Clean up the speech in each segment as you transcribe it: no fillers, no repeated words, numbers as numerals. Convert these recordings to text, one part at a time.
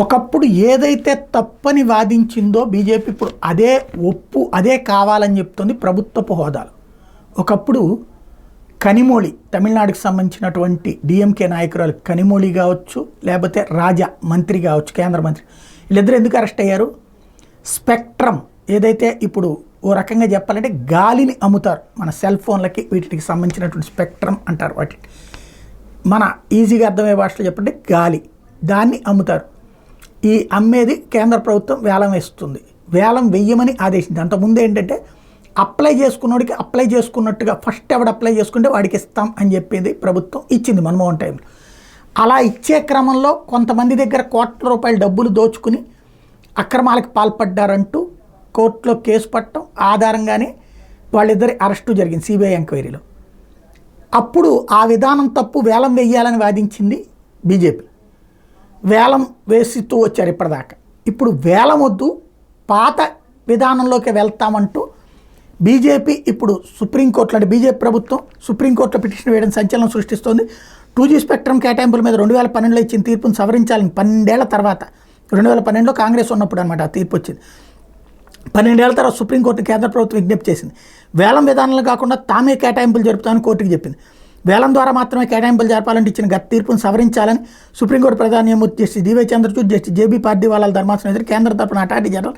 ఒకప్పుడు ఏదైతే తప్పని వాదించిందో బీజేపీ ఇప్పుడు అదే కావాలని చెప్తుంది ప్రభుత్వపు హోదాలు. ఒకప్పుడు కనిమొళి తమిళనాడుకి సంబంధించినటువంటి డిఎంకే నాయకురాలు కనిమొళి కావచ్చు, లేకపోతే రాజా మంత్రి కావచ్చు, కేంద్ర మంత్రి, వీళ్ళిద్దరు ఎందుకు అరెస్ట్ అయ్యారు? స్పెక్ట్రమ్ ఏదైతే ఇప్పుడు ఓ రకంగా చెప్పాలంటే గాలిని అమ్ముతారు మన సెల్ ఫోన్లకి, వీటికి సంబంధించినటువంటి స్పెక్ట్రమ్ అంటారు. వాటి మన ఈజీగా అర్థమయ్యే భాషలో చెప్పంటే గాలి, దాన్ని అమ్ముతారు. ఈ అమ్మేది కేంద్ర ప్రభుత్వం వేలం వేస్తుంది. వేలం వెయ్యమని ఆదేశించింది. అంతకుముందు ఏంటంటే అప్లై చేసుకున్నోడికి అప్లై చేసుకున్నట్టుగా ఫస్ట్ ఎవడు అప్లై చేసుకుంటే వాడికి ఇస్తాం అని చెప్పేది ప్రభుత్వం ఇచ్చింది మన్మోహన్ టైంలో. అలా ఇచ్చే క్రమంలో కొంతమంది దగ్గర కోట్ల రూపాయల డబ్బులు దోచుకుని అక్రమాలకు పాల్పడ్డారంటూ కోర్టులో కేసు పట్టడం ఆధారంగానే వాళ్ళిద్దరి అరెస్టు జరిగింది సిబిఐ ఎంక్వైరీలో. అప్పుడు ఆ విధానం తప్పు, వేలం వేయాలని వాదించింది బీజేపీ. వేలం వేసిస్తూ వచ్చారు ఇప్పటిదాకా. ఇప్పుడు వేలం వద్దు, పాత విధానంలోకి వెళ్తామంటూ బీజేపీ ఇప్పుడు సుప్రీంకోర్టులో, అంటే బీజేపీ ప్రభుత్వం సుప్రీంకోర్టులో పిటిషన్ వేయడం సంచలనం సృష్టిస్తోంది. 2G స్పెక్ట్రమ్ కేటాయింపుల మీద 2012లో ఇచ్చిన తీర్పును సవరించాలని 12 ఏళ్ల తర్వాత, 2012లో కాంగ్రెస్ ఉన్నప్పుడు అనమాట ఆ తీర్పు వచ్చింది. 12 ఏళ్ల తర్వాత సుప్రీంకోర్టు కేంద్ర ప్రభుత్వం విజ్ఞప్తి చేసింది. వేలం విధానాలు కాకుండా తామే కేటాయింపులు జరుపుతామని కోర్టుకు చెప్పింది. వేలం ద్వారా మాత్రమే కేటాయింపులు జరపాలంటే ఇచ్చిన గత తీర్పును సవరించాలని సుప్రీంకోర్టు ప్రధాన న్యాయమూర్తి justice DY Chandrachud, justice JB పార్దీవాలాల ధర్మాసనం ఎదురు కేంద్ర తరపున అటార్నీ జనరల్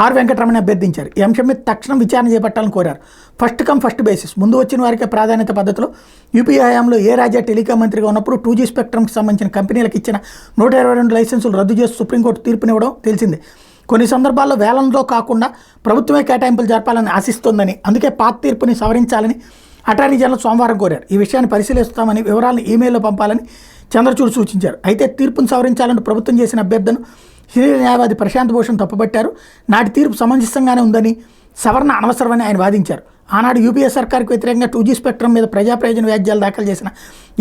ఆర్ వెంకటరమణ అభ్యర్థించారు. ఈ అంశం మీద తక్షణం విచారణ చేపట్టాలని కోరారు. ఫస్ట్ కమ్ ఫస్ట్ బేసిస్, ముందు వచ్చిన వారికే ప్రాధాన్యత పద్ధతిలో యూపీ హయాంలో ఏ రాజా టెలికాం మంత్రిగా ఉన్నప్పుడు 2G స్పెక్ట్రమ్కి సంబంధించిన కంపెనీలకు ఇచ్చిన 122 లైసెన్సులు రద్దు చేసి సుప్రీంకోర్టు తీర్పునివ్వడం తెలిసిందే. కొన్ని సందర్భాల్లో వేలంలో కాకుండా ప్రభుత్వమే కేటాయింపులు జరపాలని ఆశిస్తోందని, అందుకే పాత తీర్పుని సవరించాలని అటార్నీ జనరల్ సోమవారం కోరారు. ఈ విషయాన్ని పరిశీలిస్తామని వివరాలను ఈమెయిల్లో పంపాలని చంద్రచూడ్ సూచించారు. అయితే తీర్పును సవరించాలని ప్రభుత్వం చేసిన అభ్యర్థన సీనియర్ న్యాయవాది ప్రశాంత్ భూషణ్ తప్పుపట్టారు. నాటి తీర్పు సమంజసంగానే ఉందని, సవరణ అనవసరమని ఆయన వాదించారు. ఆనాడు యూపీఏ సర్కార్కు వ్యతిరేకంగా 2G స్పెక్ట్రమ్ మీద ప్రజా ప్రయోజన వ్యాజ్యాలు దాఖలు చేసిన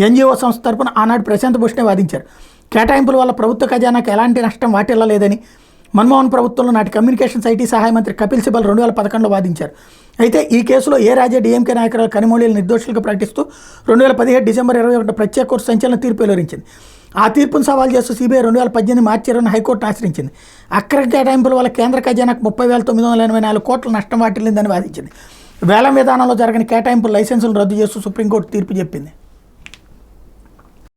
ఎన్జిఓ సంస్థ తరపున ఆనాడు ప్రశాంత్ భూషణే వాదించారు. కేటాయింపుల వల్ల ప్రభుత్వ ఖజానాకు ఎలాంటి నష్టం వాటిల్లలేదని మన్మోహన్ ప్రభుత్వంలో నాటి కమ్యూనికేషన్స్ ఐటీ సహాయ మంత్రి కపిల్ సిబల్ 2011లో వాదించారు. అయితే ఈ కేసులో ఏ రాజా డిఎంకే నాయకురాలు కనిమొళిని నిర్దోషులుగా ప్రకటిస్తూ 2017 డిసెంబర్ 21 ప్రత్యేక కోర్టు సంచలన తీర్పు వెలువరించింది. ఆ తీర్పును సవాల్ చేస్తూ సిబిఐ 2018 మార్చి 20 హైకోర్టును ఆశ్రయించింది. అక్రమ కేటాయింపుల వల్ల కేంద్ర ఖజానాకు 30,984 కోట్ల నష్టం వాటిల్లిందని వాదించింది. వేలం విధానంలో జరగని కేటాయింపుల లైసెన్సులు రద్దు చేస్తూ సుప్రీంకోర్టు తీర్పు చెప్పింది.